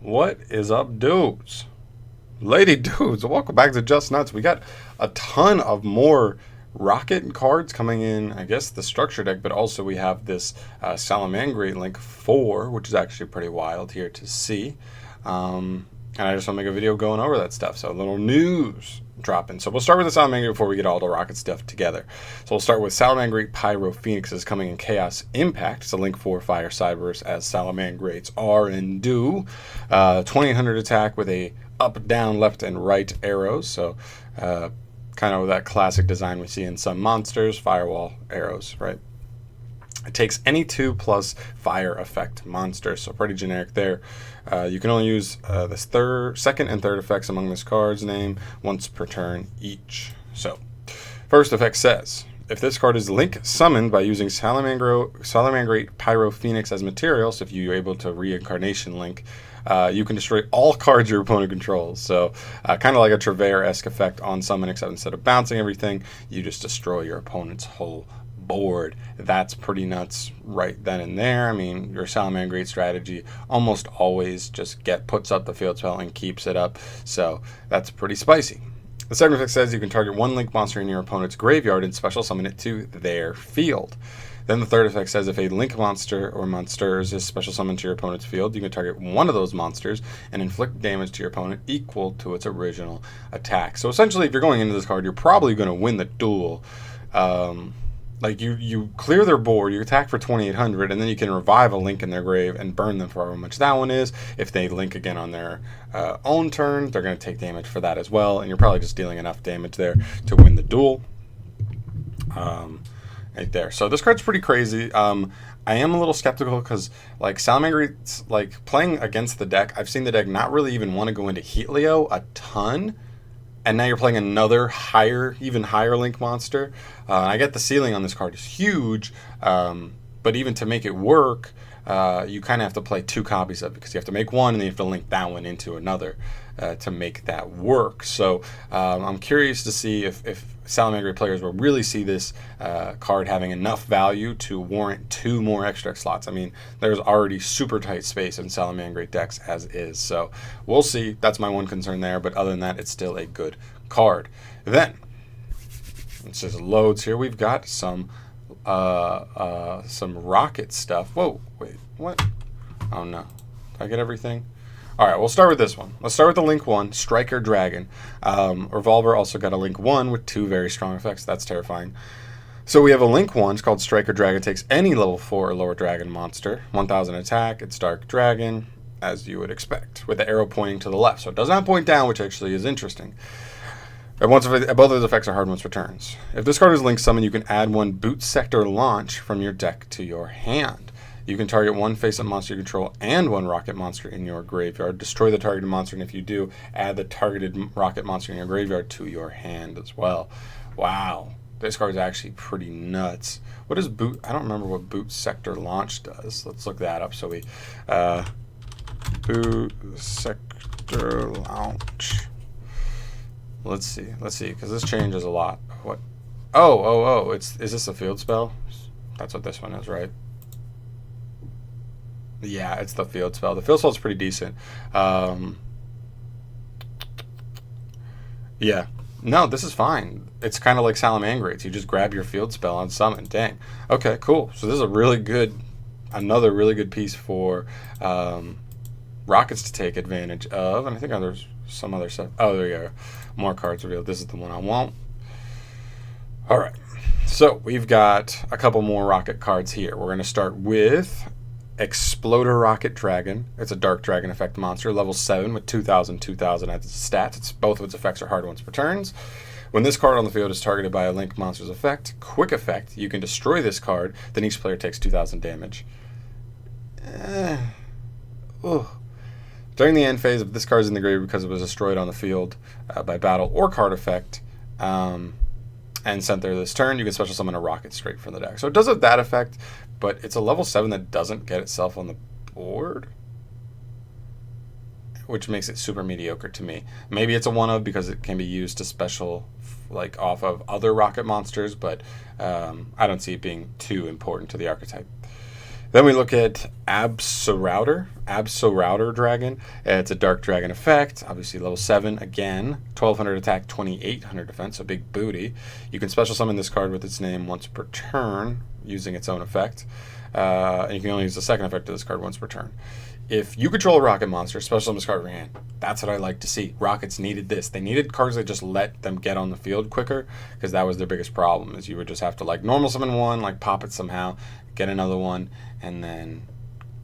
What is up, dudes? Lady dudes, welcome back to Just Nuts. We got a ton of more Rocket cards coming in, I guess, the structure deck, but also we have this Salamangreat LINK-4, which is actually pretty wild here to see. And I just want to make a video going over that stuff. So a little news dropping. So we'll start with the Salamangreat before we get all the Rocket stuff together. So we'll start with Salamangreat Pyro Phoenixes coming in Chaos Impact. It's a LINK-4 Fire Cyberse as Salamangreats are and do. 2800 attack with a up, down, left, and right arrows. So kind of that classic design we see in some monsters, firewall arrows, right? It takes any 2+ fire effect monsters, so pretty generic there. You can only use the second and third effects among this card's name once per turn each. So, first effect says, if this card is link summoned by using Salamangreat Pyro Phoenix as material, so if you're able to reincarnation link, you can destroy all cards your opponent controls. So kind of like a Trevere-esque effect on summon, except instead of bouncing everything, you just destroy your opponent's whole board. That's pretty nuts right then and there. I mean, your Salamangreat strategy almost always just puts up the field spell and keeps it up. So that's pretty spicy. The second effect says you can target one link monster in your opponent's graveyard and special summon it to their field. Then the third effect says if a link monster or monsters is special summoned to your opponent's field, you can target one of those monsters and inflict damage to your opponent equal to its original attack. So essentially, if you're going into this card, you're probably going to win the duel. Like you clear their board, you attack for 2800, and then you can revive a link in their grave and burn them for however much that one is. If they link again on their own turn, they're going to take damage for that as well, and you're probably just dealing enough damage there to win the duel. Right there. So this card's pretty crazy. I am a little skeptical because like Salamangreat's like playing against the deck. I've seen the deck not really even want to go into Heatlio a ton. And now you're playing another even higher link monster. I get the ceiling on this card is huge, but even to make it work, you kind of have to play 2 copies of it because you have to make one and then you have to link that one into another to make that work. So I'm curious to see if Salamangreat players will really see this card having enough value to warrant 2 more extra slots. I mean, there's already super tight space in Salamangreat decks as is. So we'll see. That's my one concern there. But other than that, it's still a good card. Then, it says loads here. We've got some rocket stuff. Whoa, wait, what? Oh no. Did I get everything? All right, we'll start with this one. Let's start with the Link 1, Striker Dragon. Revolver also got a Link 1 with 2 very strong effects. That's terrifying. So we have a Link 1. It's called Striker Dragon. It takes any level 4 or lower dragon monster. 1000 attack. It's Dark Dragon, as you would expect, with the arrow pointing to the left. So it does not point down, which actually is interesting. Both of those effects are hard once per turns. If this card is Link Summon, you can add 1 Boot Sector Launch from your deck to your hand. You can target 1 face-up monster you control and 1 rocket monster in your graveyard. Destroy the targeted monster, and if you do, add the targeted rocket monster in your graveyard to your hand as well. Wow. This card is actually pretty nuts. What is Boot? I don't remember what Boot Sector Launch does. Let's look that up. So we... Boot Sector Launch. Let's see, because this changes a lot. What? Oh! Is this a field spell? That's what this one is, right? Yeah, it's the field spell. The field spell is pretty decent. Yeah. No, this is fine. It's kind of like Salamangreats. You just grab your field spell on summon. Dang. Okay, cool. So this is another really good piece for Rockets to take advantage of. And I think there's some other stuff. Oh, there you go. More cards revealed. This is the one I want. All right. So we've got a couple more Rocket cards here. We're going to start with Exploder Rocket Dragon. It's a Dark Dragon effect monster, level 7 with 2000 as its stats. Both of its effects are hard once per turns. When this card on the field is targeted by a Link monster's effect, quick effect, you can destroy this card, then each player takes 2000 damage. During the end phase, if this card is in the grave because it was destroyed on the field by battle or card effect, and sent there this turn, you can special summon a rocket straight from the deck. So it does have that effect, but it's a level 7 that doesn't get itself on the board, which makes it super mediocre to me. Maybe it's a one-of because it can be used to special like off of other rocket monsters, but I don't see it being too important to the archetype. Then we look at Abso Router Dragon. It's a Dark Dragon effect, obviously level 7. Again, 1200 attack, 2800 defense, so big booty. You can special summon this card with its name once per turn using its own effect. And you can only use the second effect of this card once per turn. If you control a rocket monster, special summon this card from your hand. That's what I like to see. Rockets needed this. They needed cards that just let them get on the field quicker, because that was their biggest problem, is you would just have to like normal summon one, like pop it somehow, get another one, and then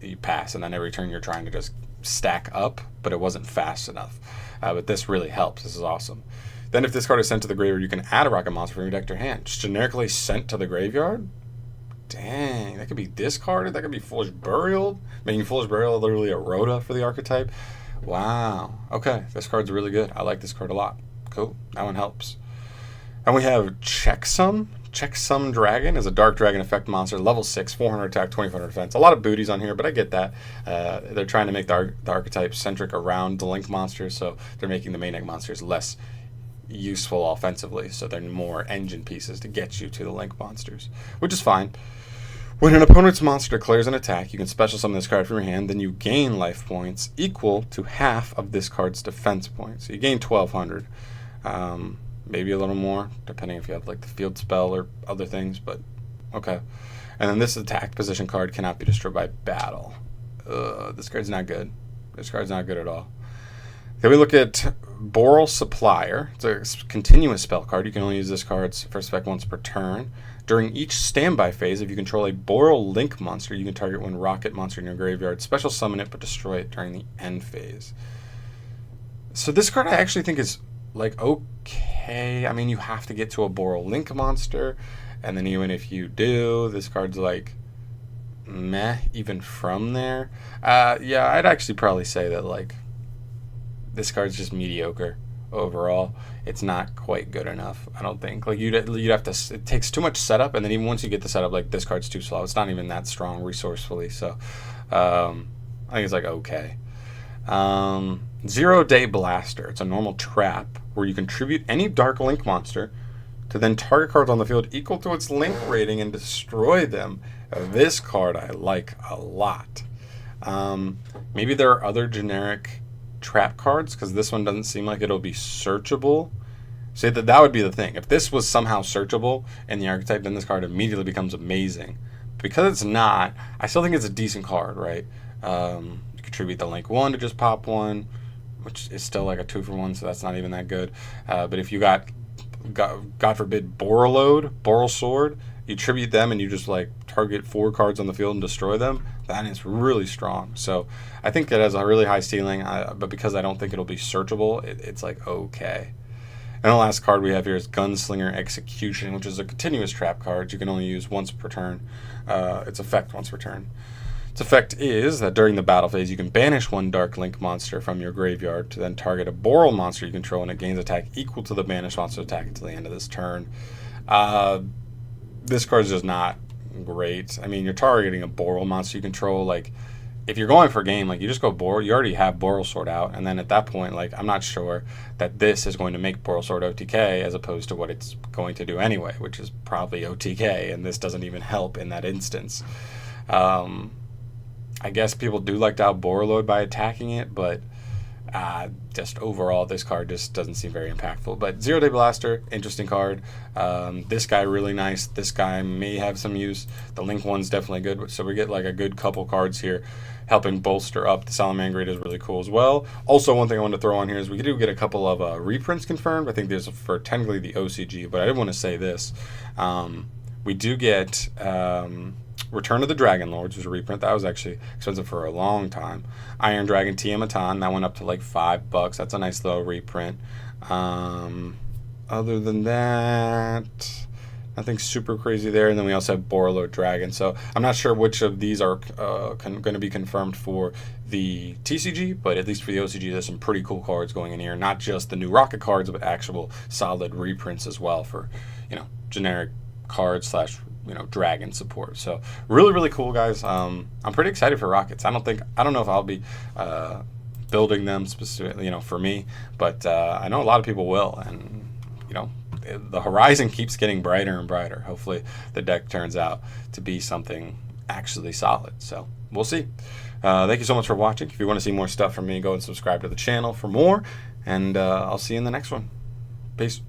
you pass. And then every turn you're trying to just stack up, but it wasn't fast enough. But this really helps. This is awesome. Then if this card is sent to the graveyard, you can add a rocket monster from your deck to your hand. Just generically sent to the graveyard? Dang, that could be discarded. That could be Foolish Burial. Making Foolish Burial literally a Rhoda for the archetype. Wow. Okay, this card's really good. I like this card a lot. Cool. That one helps. And we have Checksum. Checksum Dragon is a Dark Dragon effect monster, level 6, 400 attack, 2500 defense. A lot of booties on here, but I get that. They're trying to make the archetype centric around the Link monsters, so they're making the main deck monsters less useful offensively, so they're more engine pieces to get you to the Link monsters, which is fine. When an opponent's monster declares an attack, you can special summon this card from your hand, then you gain life points equal to half of this card's defense points. So you gain 1200. Maybe a little more, depending if you have like the field spell or other things, but okay. And then this attack position card cannot be destroyed by battle. This card's not good. This card's not good at all. Okay, we look at Boral Supplier. It's a continuous spell card. You can only use this card's first effect once per turn. During each standby phase, if you control a Boral Link monster, you can target one rocket monster in your graveyard, special summon it, but destroy it during the end phase. So this card I actually think is like okay. I mean, you have to get to a Boral Link monster, and then even if you do, this card's like meh even from there. Yeah, I'd actually probably say that like this card's just mediocre overall. It's not quite good enough, I don't think. Like you'd have to. It takes too much setup, and then even once you get the setup, like this card's too slow. It's not even that strong resourcefully. So I think it's like okay. 0 Day Blaster. It's a normal trap where you contribute any Dark Link monster to then target cards on the field equal to its Link rating and destroy them. This card I like a lot. Maybe there are other generic trap cards, because this one doesn't seem like it'll be searchable. Say that would be the thing. If this was somehow searchable in the archetype, then this card immediately becomes amazing. Because it's not, I still think it's a decent card, right? You contribute the Link 1 to just pop one, which is still like a 2-for-1, so that's not even that good. But if you got God forbid, Boral Sword, you tribute them and you just like target 4 cards on the field and destroy them, that is really strong. So I think it has a really high ceiling, but because I don't think it'll be searchable, it's like okay. And the last card we have here is Gunslinger Execution, which is a continuous trap card. You can only use once per turn. Its effect once per turn. Its effect is that during the battle phase, you can banish one Dark Link monster from your graveyard to then target a Boral monster you control, and it gains attack equal to the banished monster attack until the end of this turn. This card is just not great. I mean, you're targeting a Boral monster you control. Like, if you're going for a game, like, you just go Boral. You already have Boral Sword out, and then at that point, like, I'm not sure that this is going to make Boral Sword OTK as opposed to what it's going to do anyway, which is probably OTK, and this doesn't even help in that instance. I guess people do like to out Borreload by attacking it, but just overall, this card just doesn't seem very impactful. But 0 Day Blaster, interesting card. This guy really nice. This guy may have some use. The Link one's definitely good. So we get like a good couple cards here helping bolster up. The Salamangreat is really cool as well. Also, one thing I wanted to throw on here is we do get a couple of reprints confirmed. I think there's for technically the OCG, but I did want to say this. We do get Return of the Dragon Lords, was a reprint. That was actually expensive for a long time. Iron Dragon Tiamatan, that went up to like $5. That's a nice little reprint. Other than that, nothing super crazy there. And then we also have Borreload Dragon. So I'm not sure which of these are going to be confirmed for the TCG, but at least for the OCG, there's some pretty cool cards going in here. Not just the new Rocket cards, but actual solid reprints as well for, generic cards slash dragon support. So really cool, guys. I'm pretty excited for Rockets. I don't know if I'll be building them specifically for me, but I know a lot of people will, and the horizon keeps getting brighter and brighter. Hopefully the deck turns out to be something actually solid. So we'll see. Thank you so much for watching. If you want to see more stuff from me, go and subscribe to the channel for more, and I'll see you in the next one. Peace.